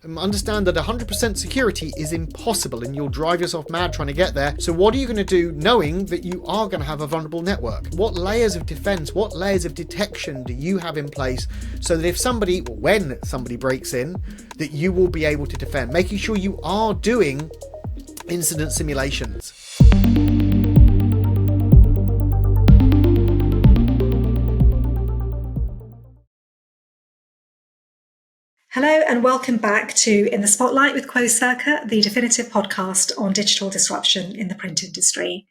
Understand that 100% security is impossible and you'll drive yourself mad trying to get there. So what are you going to do knowing that you are going to have a vulnerable network? What layers of defense, what layers of detection do you have in place so that if somebody, or when somebody breaks in, that you will be able to defend, making sure you are doing incident simulations. Hello and welcome back to In the Spotlight with Closed Circuit, the definitive podcast on digital disruption in the print industry.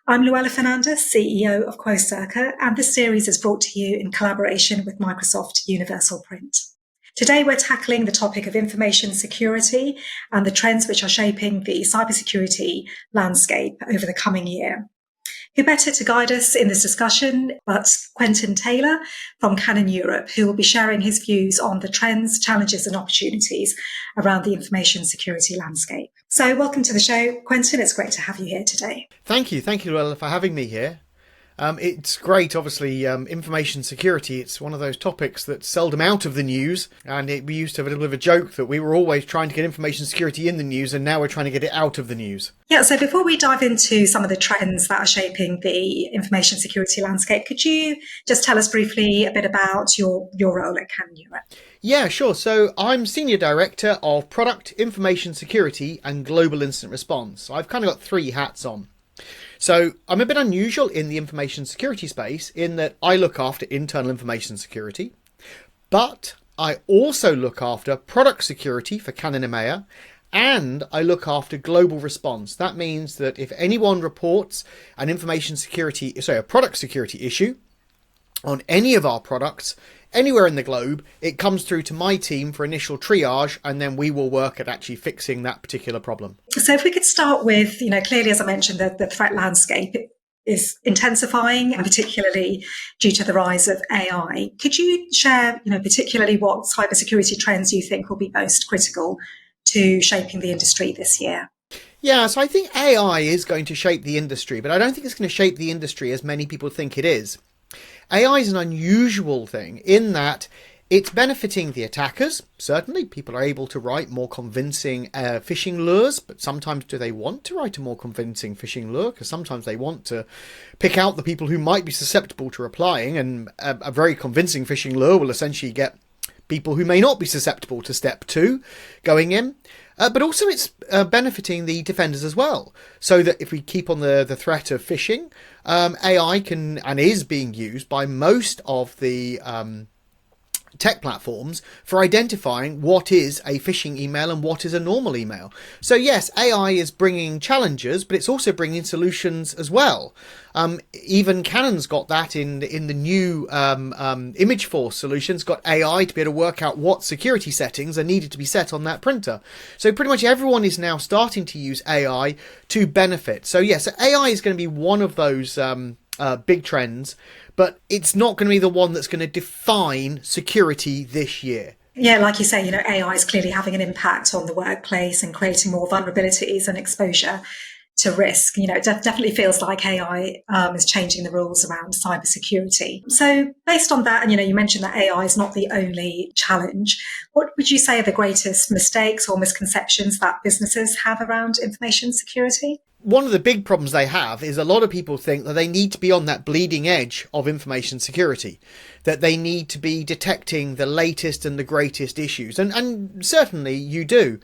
I'm Louella Fernandes, CEO of Closed Circuit, and this series is brought to you in collaboration with Microsoft Universal Print. Today we're tackling the topic of information security and the trends which are shaping the cybersecurity landscape over the coming year. Who better to guide us in this discussion but Quentyn Taylor from Canon Europe, who will be sharing his views on the trends, challenges and opportunities around the information security landscape. So welcome to the show, Quentyn. It's great to have you here today. Thank you, Louella, for having me here. It's great, obviously, information security. It's one of those topics that's seldom out of the news, and we used to have a little bit of a joke that we were always trying to get information security in the news, and now we're trying to get it out of the news. Yeah, so before we dive into some of the trends that are shaping the information security landscape, could you just tell us briefly a bit about your role at Canon Europe? Yeah, sure. So I'm Senior Director of Product Information Security and Global Incident Response. So I've kind of got three hats on. So I'm a bit unusual in the information security space in that I look after internal information security, but I also look after product security for Canon EMEA, and I look after global response. That means that if anyone reports a product security issue on any of our products, anywhere in the globe, it comes through to my team for initial triage, and then we will work at actually fixing that particular problem. So if we could start with, clearly, as I mentioned, the threat landscape is intensifying, and particularly due to the rise of AI. Could you share, particularly what cybersecurity trends you think will be most critical to shaping the industry this year? Yeah, so I think AI is going to shape the industry, but I don't think it's going to shape the industry as many people think it is. AI is an unusual thing in that it's benefiting the attackers. Certainly, people are able to write more convincing phishing lures, but sometimes do they want to write a more convincing phishing lure? Because sometimes they want to pick out the people who might be susceptible to replying, and a very convincing phishing lure will essentially get people who may not be susceptible to step 2 going in. But also it's benefiting the defenders as well. So that if we keep on the threat of phishing, AI can and is being used by most of the tech platforms for identifying what is a phishing email and what is a normal email. So yes, AI is bringing challenges, but it's also bringing solutions as well. Even Canon's got that in the new Image Force solutions, got AI to be able to work out what security settings are needed to be set on that printer. So pretty much everyone is now starting to use AI to benefit. So yes, AI is going to be one of those big trends, but it's not going to be the one that's going to define security this year. Yeah, like you say, AI is clearly having an impact on the workplace and creating more vulnerabilities and exposure to risk. It definitely feels like AI is changing the rules around cybersecurity. So based on that, and you mentioned that AI is not the only challenge, what would you say are the greatest mistakes or misconceptions that businesses have around information security? One of the big problems they have is a lot of people think that they need to be on that bleeding edge of information security, that they need to be detecting the latest and the greatest issues. And certainly you do.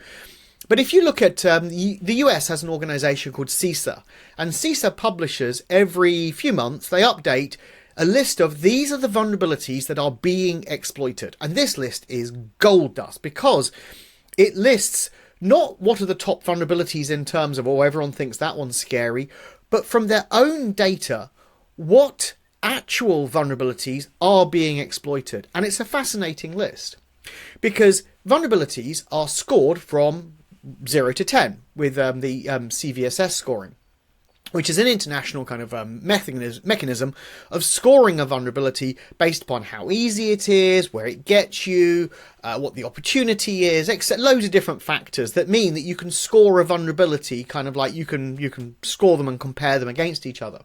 But if you look at the US has an organization called CISA, and CISA publishes every few months, they update a list of these are the vulnerabilities that are being exploited. And this list is gold dust because it lists not what are the top vulnerabilities in terms of, everyone thinks that one's scary, but from their own data, what actual vulnerabilities are being exploited. And it's a fascinating list because vulnerabilities are scored from 0 to 10 with the CVSS scoring, which is an international kind of mechanism of scoring a vulnerability based upon how easy it is, where it gets you, what the opportunity is, etc. Loads of different factors that mean that you can score a vulnerability, kind of like you can score them and compare them against each other.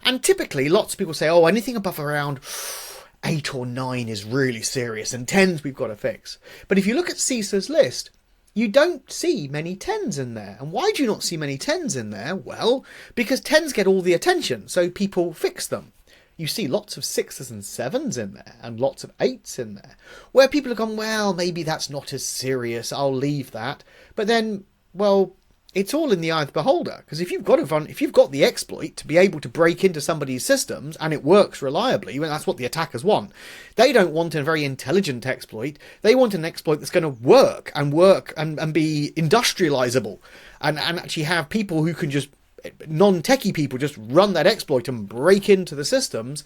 And typically, lots of people say, anything above around 8 or 9 is really serious, and 10s we've got to fix. But if you look at CISA's list, you don't see many 10s in there. And why do you not see many 10s in there? Well, because 10s get all the attention, so people fix them. You see lots of 6s and 7s in there, and lots of 8s in there, where people have gone, well, maybe that's not as serious, I'll leave that. But then, well, it's all in the eye of the beholder, because if you've got the exploit to be able to break into somebody's systems and it works reliably, well, that's what the attackers want. They don't want a very intelligent exploit. They want an exploit that's going to work and be industrializable, and actually have people who can just, non-techie people, just run that exploit and break into the systems.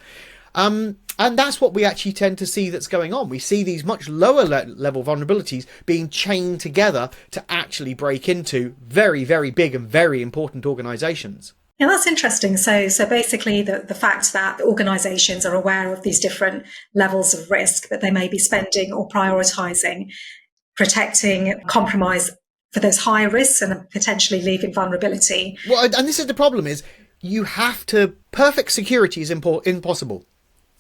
And that's what we actually tend to see that's going on. We see these much lower level vulnerabilities being chained together to actually break into very, very big and very important organizations. Yeah, that's interesting. So basically the fact that organizations are aware of these different levels of risk that they may be spending or prioritizing, protecting compromise for those higher risks and potentially leaving vulnerability. Well, and this is the problem, is you have to, perfect security is impossible.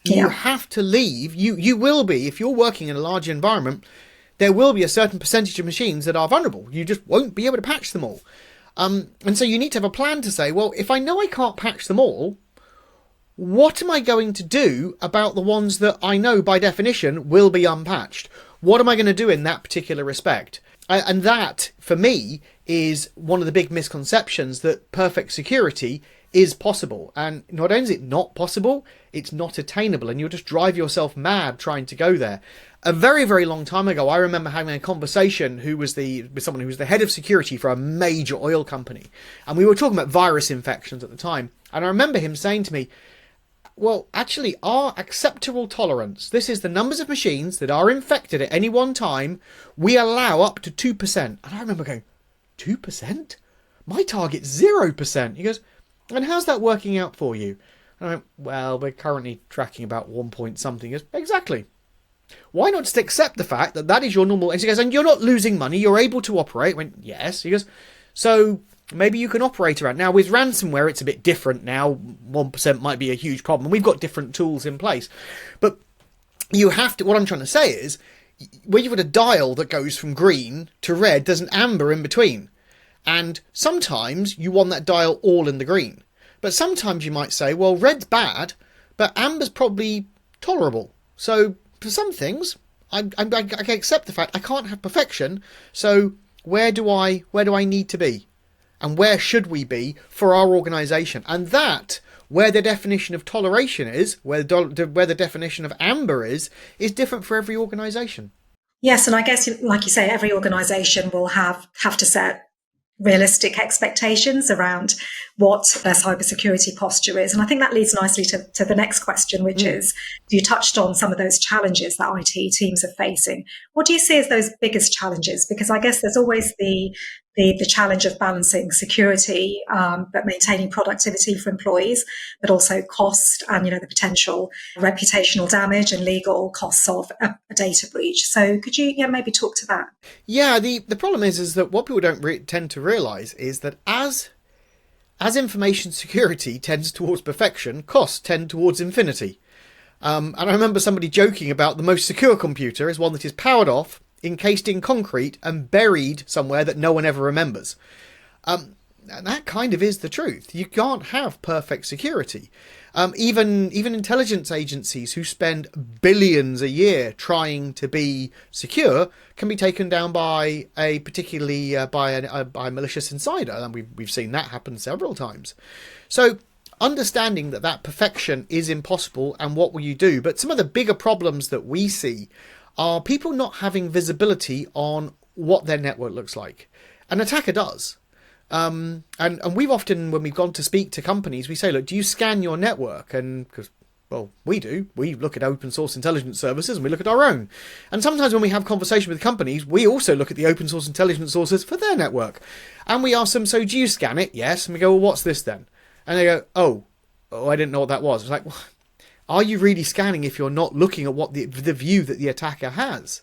You have to leave, you will be, if you're working in a large environment, there will be a certain percentage of machines that are vulnerable. You just won't be able to patch them all. And so you need to have a plan to say, well, if I know I can't patch them all, what am I going to do about the ones that I know by definition will be unpatched? What am I going to do in that particular respect? And that, for me, is one of the big misconceptions, that perfect security is possible. And not only is it not possible, it's not attainable, and you'll just drive yourself mad trying to go there. A very, very long time ago, I remember having a conversation with someone who was the head of security for a major oil company. And we were talking about virus infections at the time. And I remember him saying to me, well, actually, our acceptable tolerance, this is the numbers of machines that are infected at any one time, we allow up to 2%. And I remember going, 2%? My target's 0%. He goes, and how's that working out for you? And I went, well, we're currently tracking about 1 point something. He goes, exactly. Why not just accept the fact that that is your normal? And he goes, and you're not losing money, you're able to operate. I went, yes. He goes, so maybe you can operate around. Now, with ransomware, it's a bit different now. 1% might be a huge problem. We've got different tools in place. But you have to, what I'm trying to say is, when you've got a dial that goes from green to red, there's an amber in between. And sometimes you want that dial all in the green. But sometimes you might say, well, red's bad, but amber's probably tolerable. So for some things, I can accept the fact I can't have perfection. So where do I need to be? And where should we be for our organisation? And that, where the definition of toleration is, where the definition of amber is different for every organisation. Yes, and I guess, like you say, every organisation will have to set realistic expectations around what their cybersecurity posture is. And I think that leads nicely to the next question, which is, you touched on some of those challenges that IT teams are facing. What do you see as those biggest challenges? Because I guess there's always the challenge of balancing security, but maintaining productivity for employees, but also cost and, the potential reputational damage and legal costs of a data breach. So could you maybe talk to that? Yeah, the problem is that what people don't tend to realise is that as information security tends towards perfection, costs tend towards infinity. And I remember somebody joking about the most secure computer is one that is powered off, encased in concrete and buried somewhere that no one ever remembers. And that kind of is the truth. You can't have perfect security. Even intelligence agencies who spend billions a year trying to be secure can be taken down by a malicious insider, and we've seen that happen several times. So understanding that perfection is impossible, and what will you do? But some of the bigger problems that we see are people not having visibility on what their network looks like. An attacker does. And we've often, when we've gone to speak to companies, we say, look, do you scan your network? And because, well, we do. We look at open source intelligence services and we look at our own. And sometimes when we have conversation with companies, we also look at the open source intelligence sources for their network. And we ask them, so do you scan it? Yes. And we go, well, what's this then? And they go, oh, I didn't know what that was. It's like, well, are you really scanning if you're not looking at what the view that the attacker has?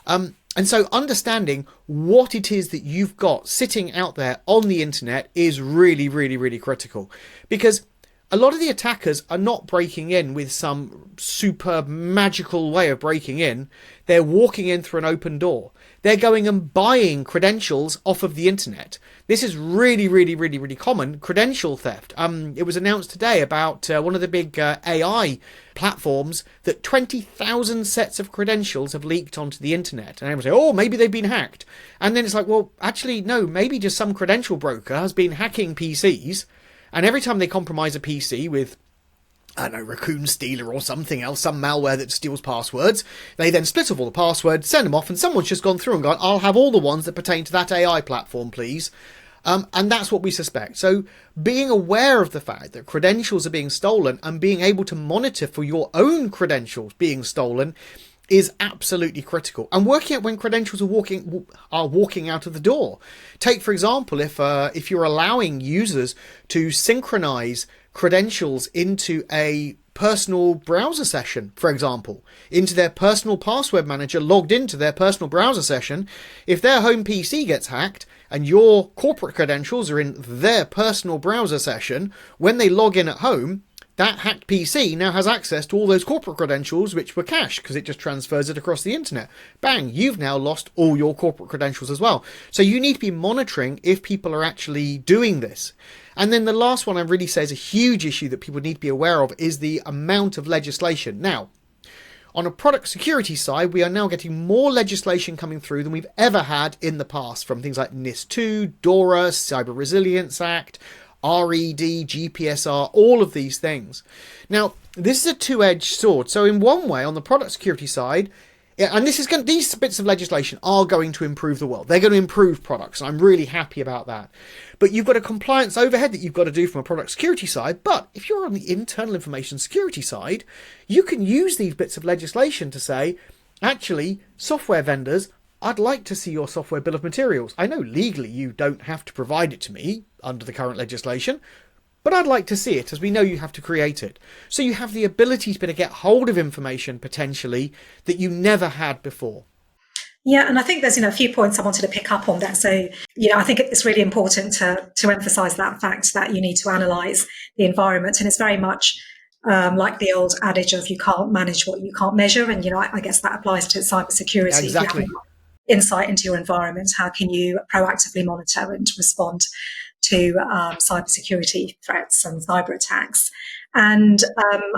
And so understanding what it is that you've got sitting out there on the internet is really, really, really critical. Because a lot of the attackers are not breaking in with some super magical way of breaking in. They're walking in through an open door. They're going and buying credentials off of the internet. This is really, really, really, really common, credential theft. It was announced today about one of the big AI platforms that 20,000 sets of credentials have leaked onto the internet. And everyone say, oh, maybe they've been hacked. And then it's like, well, actually, no, maybe just some credential broker has been hacking PCs. And every time they compromise a PC with, I don't know, Raccoon Stealer or something else, some malware that steals passwords, they then split off all the passwords, send them off, and someone's just gone through and gone, I'll have all the ones that pertain to that AI platform, please. And that's what we suspect. So being aware of the fact that credentials are being stolen and being able to monitor for your own credentials being stolen is absolutely critical. And working out when credentials are walking out of the door. Take, for example, if you're allowing users to synchronize credentials into a personal browser session, for example, into their personal password manager logged into their personal browser session, if their home PC gets hacked and your corporate credentials are in their personal browser session, when they log in at home, that hacked PC now has access to all those corporate credentials which were cached because it just transfers it across the internet. Bang, you've now lost all your corporate credentials as well. So you need to be monitoring if people are actually doing this. And then the last one I really say is a huge issue that people need to be aware of is the amount of legislation. Now, on a product security side, we are now getting more legislation coming through than we've ever had in the past, from things like NIS2, DORA, Cyber Resilience Act, RED, GPSR, all of these things. Now, this is a two-edged sword. So in one way, on the product security side, and these bits of legislation are going to improve the world. They're going to improve products. And I'm really happy about that. But you've got a compliance overhead that you've got to do from a product security side. But if you're on the internal information security side, you can use these bits of legislation to say, actually, software vendors, I'd like to see your software bill of materials. I know legally you don't have to provide it to me under the current legislation, but I'd like to see it, as we know you have to create it. So you have the ability to get hold of information potentially that you never had before. Yeah, and I think there's a few points I wanted to pick up on there. So I think it's really important to emphasize that fact that you need to analyze the environment, and it's very much like the old adage of you can't manage what you can't measure, and I guess that applies to cybersecurity. Exactly. Insight into your environment, how can you proactively monitor and respond to cybersecurity threats and cyber attacks? And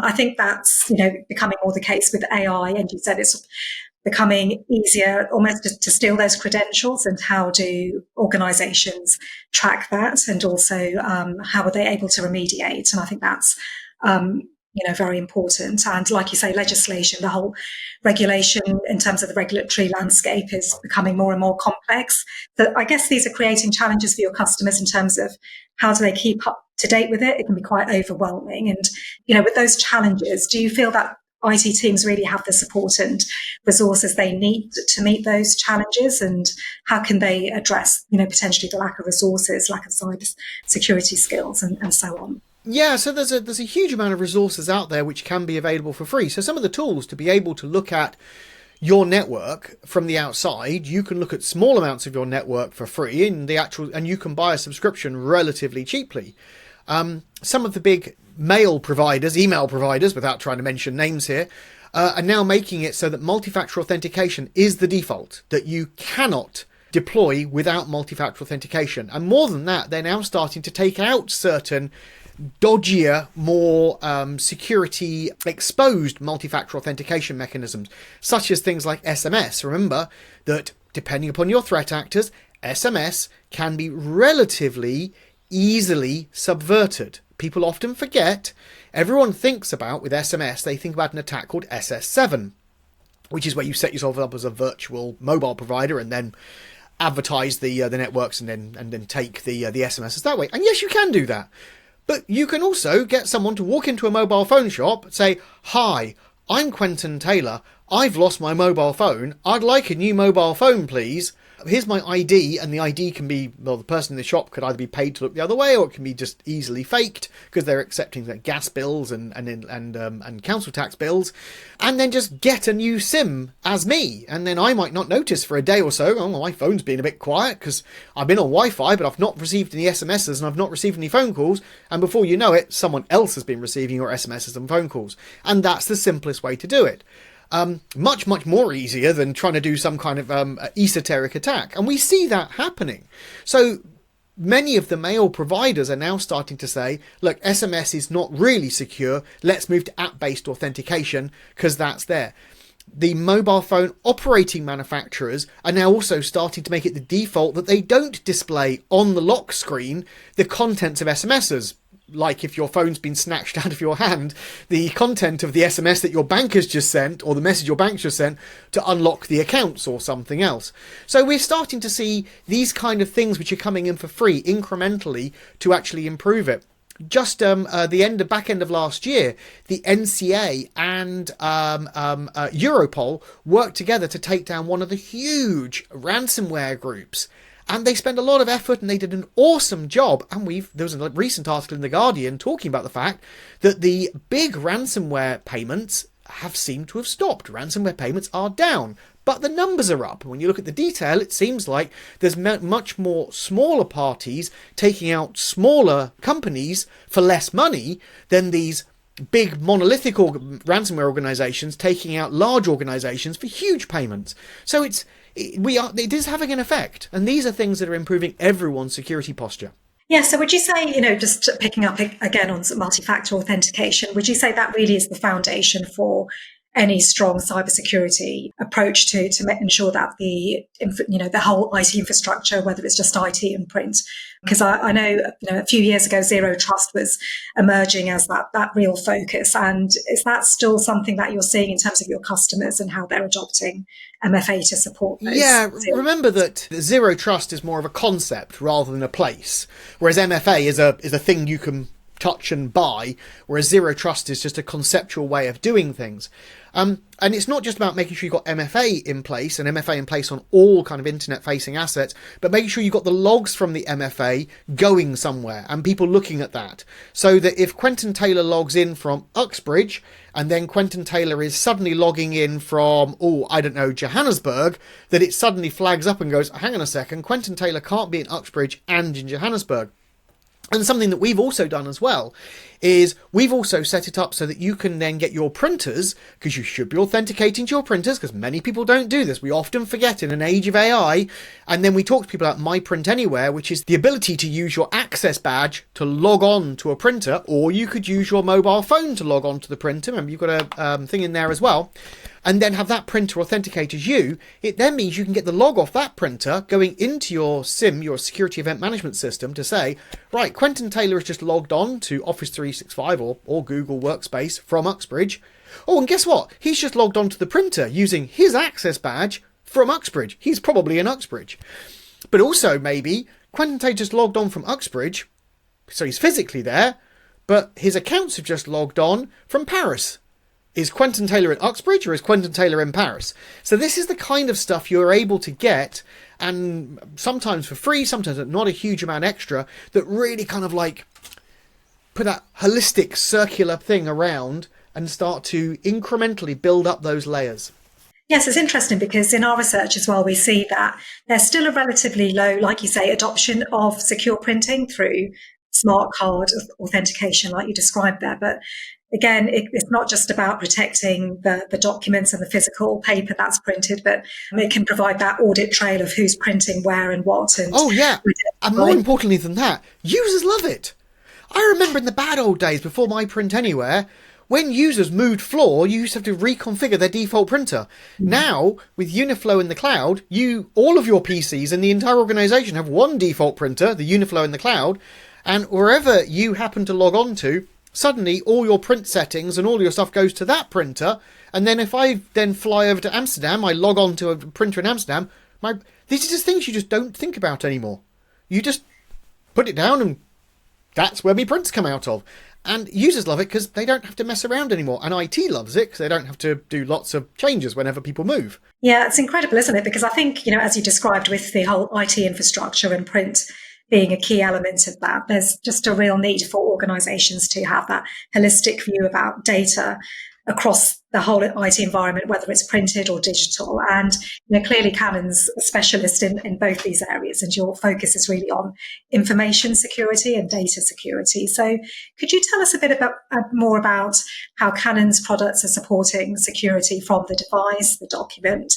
I think that's becoming more the case with AI, and you said it's becoming easier almost to steal those credentials, and how do organizations track that, and also how are they able to remediate? And I think that's very important. And like you say, legislation, the whole regulation in terms of the regulatory landscape is becoming more and more complex. But I guess these are creating challenges for your customers in terms of how do they keep up to date with it? It can be quite overwhelming. And, with those challenges, do you feel that IT teams really have the support and resources they need to meet those challenges? And how can they address, potentially the lack of resources, lack of cyber security skills and so on? Yeah, so there's a huge amount of resources out there which can be available for free. So some of the tools to be able to look at your network from the outside, you can look at small amounts of your network for free and you can buy a subscription relatively cheaply. Some of the big email providers, without trying to mention names here, are now making it so that multi-factor authentication is the default, that you cannot deploy without multi-factor authentication. And more than that, they're now starting to take out certain dodgier, more security exposed multi-factor authentication mechanisms, such as things like SMS. Remember that depending upon your threat actors, SMS can be relatively easily subverted. People often forget. Everyone thinks about, with SMS, they think about an attack called SS7, which is where you set yourself up as a virtual mobile provider and then advertise the networks and then take the SMSs that way. And yes, you can do that. But you can also get someone to walk into a mobile phone shop and say, "Hi, I'm Quentyn Taylor. I've lost my mobile phone. I'd like a new mobile phone, please." here's my ID, and the ID can be, well, the person in the shop could either be paid to look the other way, or it can be just easily faked because they're accepting like gas bills and council tax bills, and then just get a new SIM as me, and then I might not notice for a day or so. Oh, well, my phone's been a bit quiet because I've been on Wi-Fi, but I've not received any SMSs and I've not received any phone calls, and before you know it, someone else has been receiving your SMSs and phone calls, and that's the simplest way to do it. Much more easier than trying to do some kind of esoteric attack. And we see that happening. So many of the mail providers are now starting to say, look, SMS is not really secure. Let's move to app-based authentication because that's there. The mobile phone operating manufacturers are now also starting to make it the default that they don't display on the lock screen the contents of SMSs. Like if your phone's been snatched out of your hand, the content of the SMS that your bank has just sent, or the message your bank just sent, to unlock the accounts or something else. So we're starting to see these kind of things which are coming in for free incrementally to actually improve it. Just the back end of last year, the NCA and Europol worked together to take down one of the huge ransomware groups. And they spent a lot of effort and they did an awesome job. And there was a recent article in The Guardian talking about the fact that the big ransomware payments have seemed to have stopped. Ransomware payments are down, but the numbers are up. When you look at the detail, it seems like there's much more smaller parties taking out smaller companies for less money than these big monolithic ransomware organizations taking out large organizations for huge payments. So it is having an effect, and these are things that are improving everyone's security posture. Yeah, so would you say, just picking up again on multi-factor authentication, would you say that really is the foundation for any strong cybersecurity approach to ensure that the whole IT infrastructure, whether it's just IT and print? Because I know, a few years ago, zero trust was emerging as that real focus. And is that still something that you're seeing in terms of your customers and how they're adopting MFA to support those? Yeah, remember that zero trust is more of a concept rather than a place, whereas MFA is a thing you can touch and buy, whereas zero trust is just a conceptual way of doing things. And it's not just about making sure you've got MFA in place, and MFA in place on all kind of internet-facing assets, but making sure you've got the logs from the MFA going somewhere and people looking at that. So that if Quentyn Taylor logs in from Uxbridge, and then Quentyn Taylor is suddenly logging in from, Johannesburg, that it suddenly flags up and goes, hang on a second, Quentyn Taylor can't be in Uxbridge and in Johannesburg. And something that we've also done as well is we've also set it up so that you can then get your printers, because you should be authenticating to your printers, because many people don't do this. We often forget in an age of AI. And then we talk to people about My Print Anywhere, which is the ability to use your access badge to log on to a printer, or you could use your mobile phone to log on to the printer. Remember, you've got a thing in there as well. And then have that printer authenticate as you. It then means you can get the log off that printer going into your SIM, your security event management system, to say, right, Quentyn Taylor has just logged on to Office 365 or Google Workspace from Uxbridge. Oh, and guess what? He's just logged on to the printer using his access badge from Uxbridge. He's probably in Uxbridge. But also maybe Quentyn Taylor just logged on from Uxbridge, so he's physically there, but his accounts have just logged on from Paris. Is Quentyn Taylor in Uxbridge or is Quentyn Taylor in Paris? So this is the kind of stuff you're able to get, and sometimes for free, sometimes at not a huge amount extra, that really kind of like put that holistic circular thing around and start to incrementally build up those layers. Yes, it's interesting because in our research as well, we see that there's still a relatively low, like you say, adoption of secure printing through smart card authentication, like you described there. But again, it's not just about protecting the documents and the physical paper that's printed, but it can provide that audit trail of who's printing where and what. And and more importantly than that, users love it. I remember in the bad old days before My Print Anywhere, when users moved floor, you used to have to reconfigure their default printer. Now, with Uniflow in the cloud, all of your PCs and the entire organization have one default printer, the Uniflow in the cloud, and wherever you happen to log on to, suddenly all your print settings and all your stuff goes to that printer. And then if I then fly over to Amsterdam, I log on to a printer in Amsterdam. These are just things you just don't think about anymore. You just put it down and that's where my prints come out of. And users love it because they don't have to mess around anymore. And IT loves it because they don't have to do lots of changes whenever people move. Yeah, it's incredible, isn't it? Because I think, as you described with the whole IT infrastructure and print being a key element of that, there's just a real need for organizations to have that holistic view about data across the whole IT environment, whether it's printed or digital. And clearly Canon's a specialist in both these areas, and your focus is really on information security and data security. So could you tell us a bit more about how Canon's products are supporting security from the device, the document,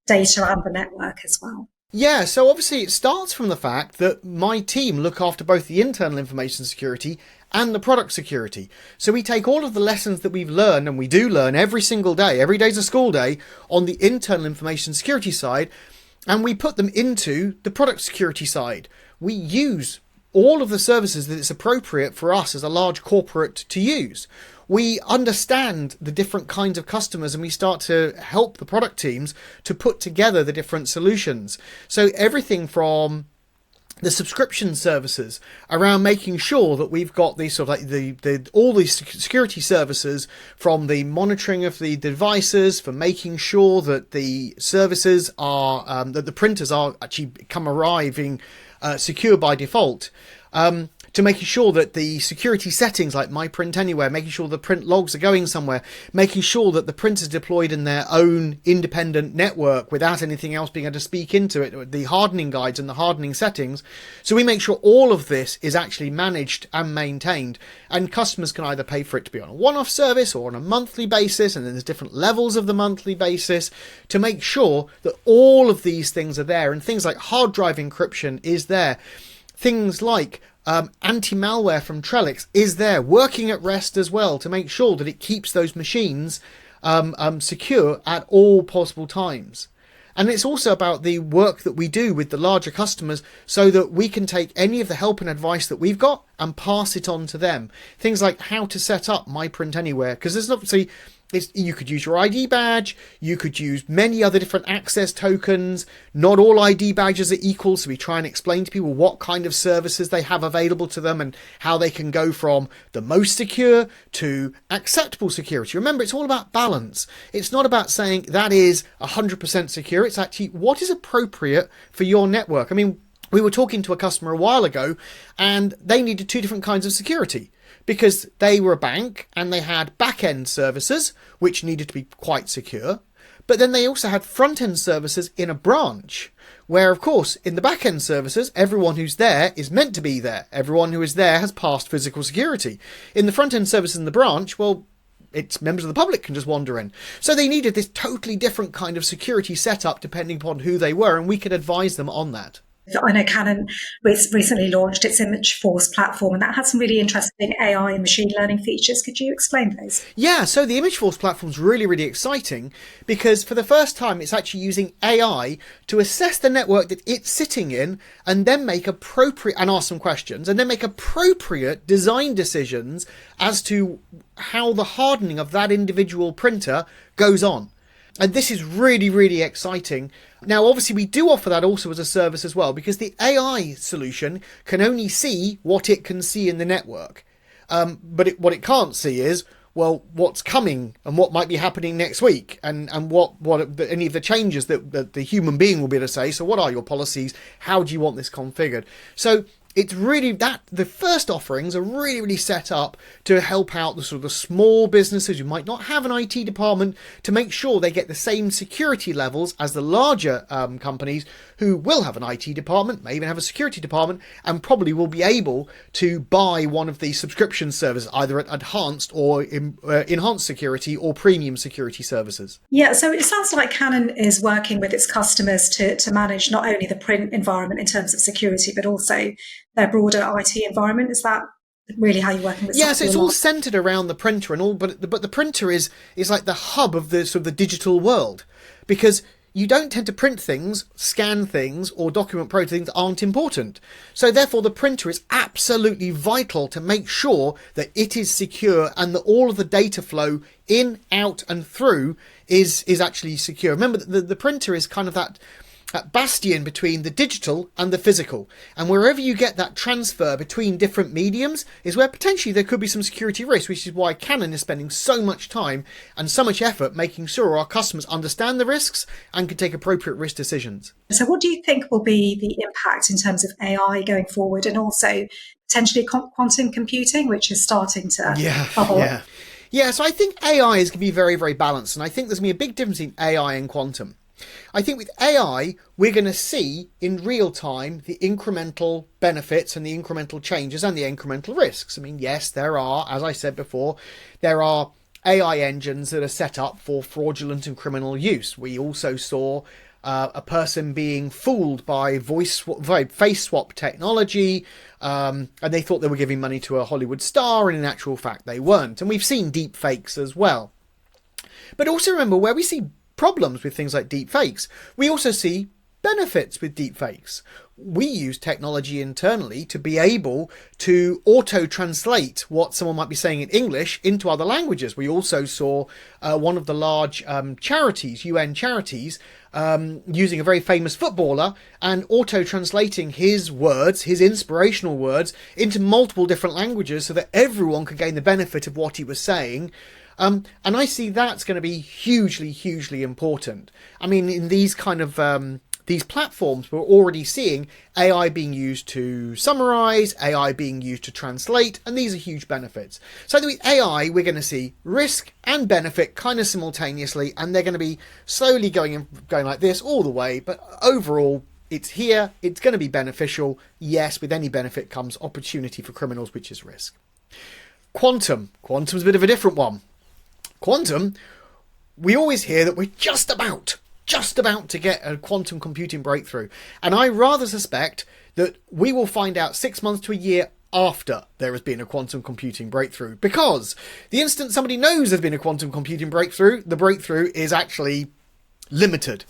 data, and the network as well? Yeah, so obviously it starts from the fact that my team look after both the internal information security and the product security. So we take all of the lessons that we've learned, and we do learn every single day, every day's a school day, on the internal information security side, and we put them into the product security side. We use all of the services that it's appropriate for us as a large corporate to use. We understand the different kinds of customers, and we start to help the product teams to put together the different solutions. So everything from the subscription services around making sure that we've got these sort of like all these security services, from the monitoring of the devices, for making sure that the services are that the printers are actually arriving secure by default, to making sure that the security settings like My Print Anywhere, making sure the print logs are going somewhere, making sure that the printers deployed in their own independent network without anything else being able to speak into it, the hardening guides and the hardening settings. So we make sure all of this is actually managed and maintained, and customers can either pay for it to be on a one-off service or on a monthly basis, and then there's different levels of the monthly basis to make sure that all of these things are there, and things like hard drive encryption is there. Things like anti-malware from Trellix is there, working at rest as well, to make sure that it keeps those machines secure at all possible times. And it's also about the work that we do with the larger customers, so that we can take any of the help and advice that we've got and pass it on to them. Things like how to set up My Print Anywhere, because there's obviously you could use your ID badge, you could use many other different access tokens. Not all ID badges are equal, so we try and explain to people what kind of services they have available to them and how they can go from the most secure to acceptable security. Remember, it's all about balance. It's not about saying that is 100% secure. It's actually what is appropriate for your network. I mean, we were talking to a customer a while ago, and they needed two different kinds of security, because they were a bank and they had back-end services which needed to be quite secure, but then they also had front-end services in a branch, where of course in the back-end services everyone who's there is meant to be there. Everyone who is there has passed physical security. In the front-end services in the branch, well, it's members of the public can just wander in. So they needed this totally different kind of security setup depending upon who they were, and we could advise them on that. I know Canon recently launched its Image Force platform, and that had some really interesting AI and machine learning features. Could you explain those? Yeah, so the Image Force platform is really, really exciting, because for the first time it's actually using AI to assess the network that it's sitting in, and then make appropriate, and ask some questions, and then make appropriate design decisions as to how the hardening of that individual printer goes on. And this is really, really exciting. Now, obviously, we do offer that also as a service as well, because the AI solution can only see what it can see in the network. But what it can't see is, well, what's coming and what might be happening next week, and what any of the changes that the human being will be able to say. So what are your policies? How do you want this configured? So it's really that the first offerings are really, really set up to help out the sort of the small businesses who might not have an IT department, to make sure they get the same security levels as the larger companies who will have an IT department, may even have a security department, and probably will be able to buy one of these subscription services, either at enhanced or enhanced security or premium security services. Yeah, so it sounds like Canon is working with its customers to manage not only the print environment in terms of security, but also their broader IT environment. Is that really how you're working with? Yeah, so it's all centered around the printer and all, but the printer is like the hub of the sort of the digital world, because you don't tend to print things, scan things, or document things that aren't important. So therefore the printer is absolutely vital to make sure that it is secure, and that all of the data flow in, out and through is actually secure. Remember, the printer is kind of that bastion between the digital and the physical. And wherever you get that transfer between different mediums is where potentially there could be some security risk, which is why Canon is spending so much time and so much effort making sure our customers understand the risks and can take appropriate risk decisions. So what do you think will be the impact in terms of AI going forward, and also potentially quantum computing, which is starting to bubble up? Yeah, so I think AI is going to be very, very balanced. And I think there's going to be a big difference in AI and quantum. I think with AI, we're going to see in real time the incremental benefits and the incremental changes and the incremental risks. I mean, yes, there are, as I said before, there are AI engines that are set up for fraudulent and criminal use. We also saw a person being fooled by face swap technology, and they thought they were giving money to a Hollywood star, and in actual fact they weren't. And we've seen deep fakes as well. But also remember, where we see problems with things like deep fakes, we also see benefits with deep fakes. We use technology internally to be able to auto-translate what someone might be saying in English into other languages. We also saw one of the large charities, UN charities, using a very famous footballer and auto-translating his words, his inspirational words, into multiple different languages so that everyone could gain the benefit of what he was saying. And I see that's going to be hugely, hugely important. I mean, in these kind of these platforms, we're already seeing AI being used to summarize, AI being used to translate, and these are huge benefits. So with AI, we're going to see risk and benefit kind of simultaneously, and they're going to be slowly going like this all the way. But overall, it's here. It's going to be beneficial. Yes, with any benefit comes opportunity for criminals, which is risk. Quantum's a bit of a different one. Quantum, we always hear that we're just about to get a quantum computing breakthrough. And I rather suspect that we will find out 6 months to a year after there has been a quantum computing breakthrough. Because the instant somebody knows there's been a quantum computing breakthrough, the breakthrough is actually limited.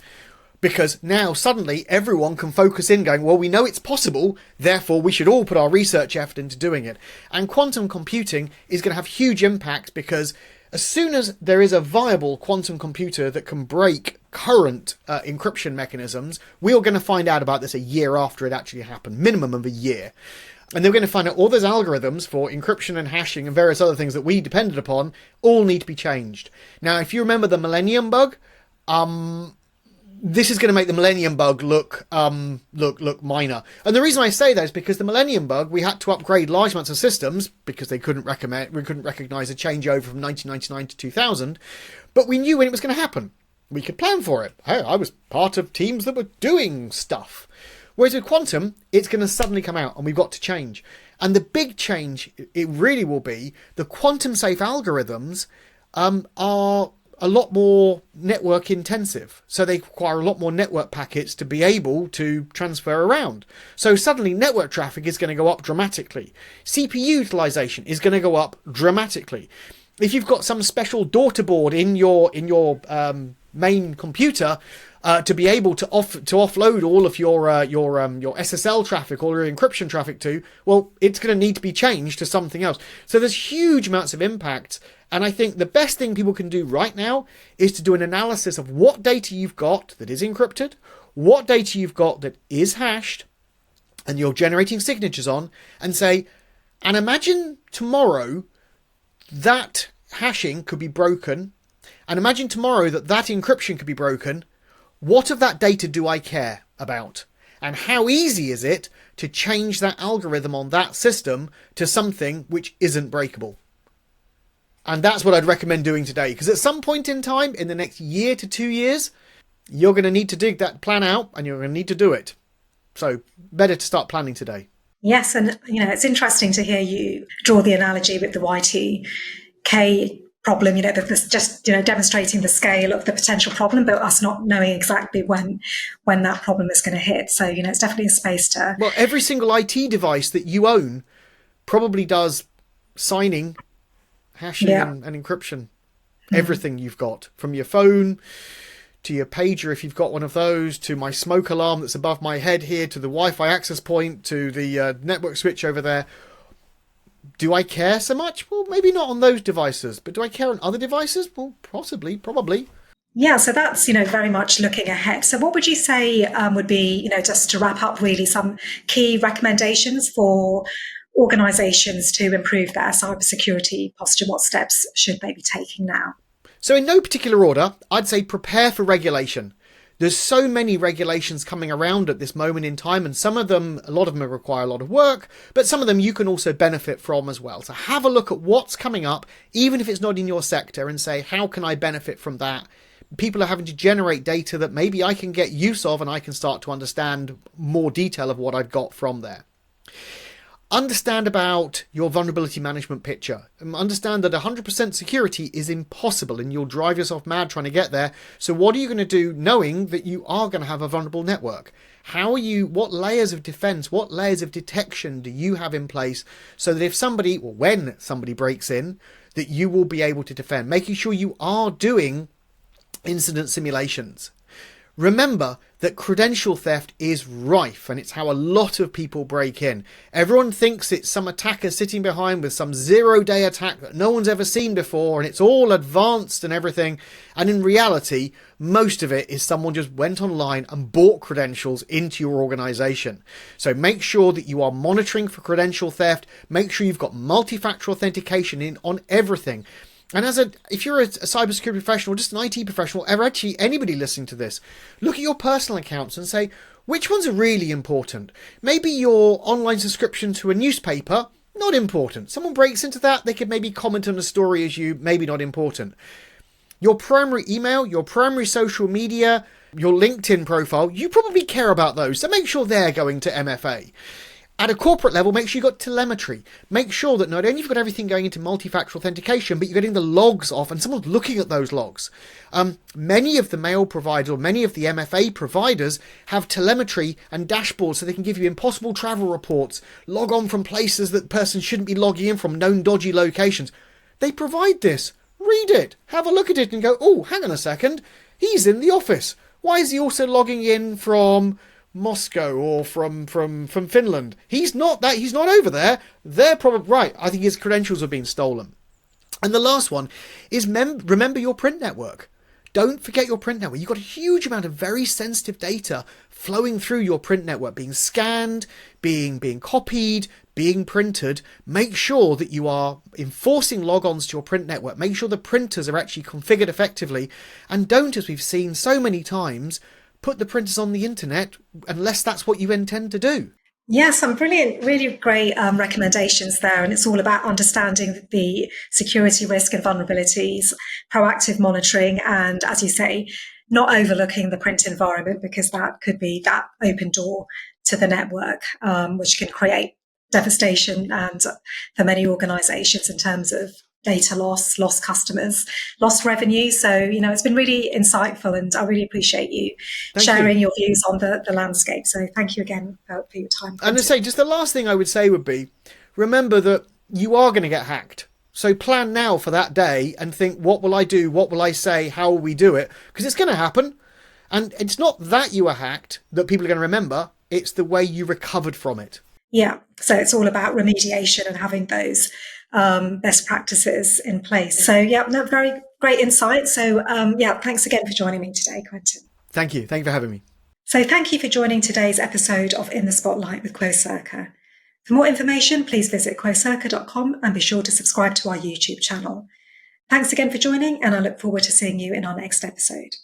Because now suddenly everyone can focus in going, well, we know it's possible, therefore we should all put our research effort into doing it. And quantum computing is going to have huge impacts because as soon as there is a viable quantum computer that can break current encryption mechanisms, we are going to find out about this a year after it actually happened, minimum of a year. And they're going to find out all those algorithms for encryption and hashing and various other things that we depended upon all need to be changed. Now, if you remember the Millennium Bug, this is going to make the Millennium Bug look minor. And the reason I say that is because the Millennium Bug, we had to upgrade large amounts of systems because we couldn't recognize a changeover from 1999 to 2000. But we knew when it was going to happen. We could plan for it. Hey, I was part of teams that were doing stuff. Whereas with quantum, it's going to suddenly come out and we've got to change. And the big change, it really will be, the quantum safe algorithms are a lot more network intensive. So they require a lot more network packets to be able to transfer around. So suddenly network traffic is going to go up dramatically. CPU utilization is going to go up dramatically. If you've got some special daughter board in your main computer to be able to offload all of your SSL traffic, all your encryption traffic to, well, it's going to need to be changed to something else. So there's huge amounts of impact. And I think the best thing people can do right now is to do an analysis of what data you've got that is encrypted, what data you've got that is hashed, and you're generating signatures on, and say, and imagine tomorrow that hashing could be broken, and imagine tomorrow that encryption could be broken. What of that data do I care about? And how easy is it to change that algorithm on that system to something which isn't breakable? And that's what I'd recommend doing today. Because at some point in time, in the next year to 2 years, you're going to need to dig that plan out and you're going to need to do it. So better to start planning today. Yes. And, it's interesting to hear you draw the analogy with the Y2K problem, that's just, demonstrating the scale of the potential problem, but us not knowing exactly when that problem is going to hit. So, it's definitely a space to... Well, every single IT device that you own probably does signing, hashing and encryption. Everything you've got, from your phone to your pager if you've got one of those, to my smoke alarm that's above my head here, to the Wi-Fi access point, to the network switch over there. Do I care so much? Well, maybe not on those devices, but do I care on other devices? Well, possibly, probably. Yeah, so that's, very much looking ahead. So what would you say would be, just to wrap up, really some key recommendations for organizations to improve their cybersecurity posture? What steps should they be taking now? So, in no particular order, I'd say prepare for regulation. There's so many regulations coming around at this moment in time, and some of them, a lot of them require a lot of work, but some of them you can also benefit from as well. So have a look at what's coming up, even if it's not in your sector, and say, how can I benefit from that? People are having to generate data that maybe I can get use of, and I can start to understand more detail of what I've got from there. Understand about your vulnerability management picture. Understand that 100% security is impossible and you'll drive yourself mad trying to get there. So what are you going to do knowing that you are going to have a vulnerable network? What layers of defense, what layers of detection do you have in place so that if somebody, or when somebody breaks in, that you will be able to defend? Making sure you are doing incident simulations. Remember that credential theft is rife, and it's how a lot of people break in. Everyone thinks it's some attacker sitting behind with some zero-day attack that no one's ever seen before, and it's all advanced and everything. And in reality, most of it is someone just went online and bought credentials into your organization. So make sure that you are monitoring for credential theft. Make sure you've got multi-factor authentication in on everything. And if you're a cybersecurity professional, just an IT professional, or actually anybody listening to this, look at your personal accounts and say, which ones are really important? Maybe your online subscription to a newspaper, not important. Someone breaks into that, they could maybe comment on a story as you, maybe not important. Your primary email, your primary social media, your LinkedIn profile, you probably care about those. So make sure they're going to MFA. At a corporate level, make sure you've got telemetry. Make sure that not only you've got everything going into multi-factor authentication, but you're getting the logs off and someone's looking at those logs. Many of the mail providers or many of the MFA providers have telemetry and dashboards so they can give you impossible travel reports, log on from places that person shouldn't be logging in from, known dodgy locations. They provide this. Read it. Have a look at it and go, oh, hang on a second. He's in the office. Why is he also logging in from Moscow or from Finland? He's not over there. They're probably right. I think his credentials have been stolen. And the last one is remember your print network. Don't forget your print network. You've got a huge amount of very sensitive data flowing through your print network, being scanned, being copied, being printed. Make sure that you are enforcing logons to your print network. Make sure the printers are actually configured effectively, and don't, as we've seen so many times, put the printers on the internet unless that's what you intend to do. Yeah, some brilliant, really great recommendations there. And it's all about understanding the security risk and vulnerabilities, proactive monitoring, and, as you say, not overlooking the print environment, because that could be that open door to the network, which can create devastation and for many organizations in terms of data loss, lost customers, lost revenue. So, it's been really insightful, and I really appreciate you sharing your views on the landscape. So thank you again for your time. And to say, just the last thing I would say would be, remember that you are going to get hacked. So plan now for that day and think, what will I do? What will I say? How will we do it? Because it's going to happen. And it's not that you were hacked that people are going to remember. It's the way you recovered from it. Yeah. So it's all about remediation and having those best practices in place. So, very great insight. So, thanks again for joining me today, Quentyn. Thank you. Thank you for having me. So thank you for joining today's episode of In the Spotlight with Quocirca. For more information, please visit quocirca.com and be sure to subscribe to our YouTube channel. Thanks again for joining, and I look forward to seeing you in our next episode.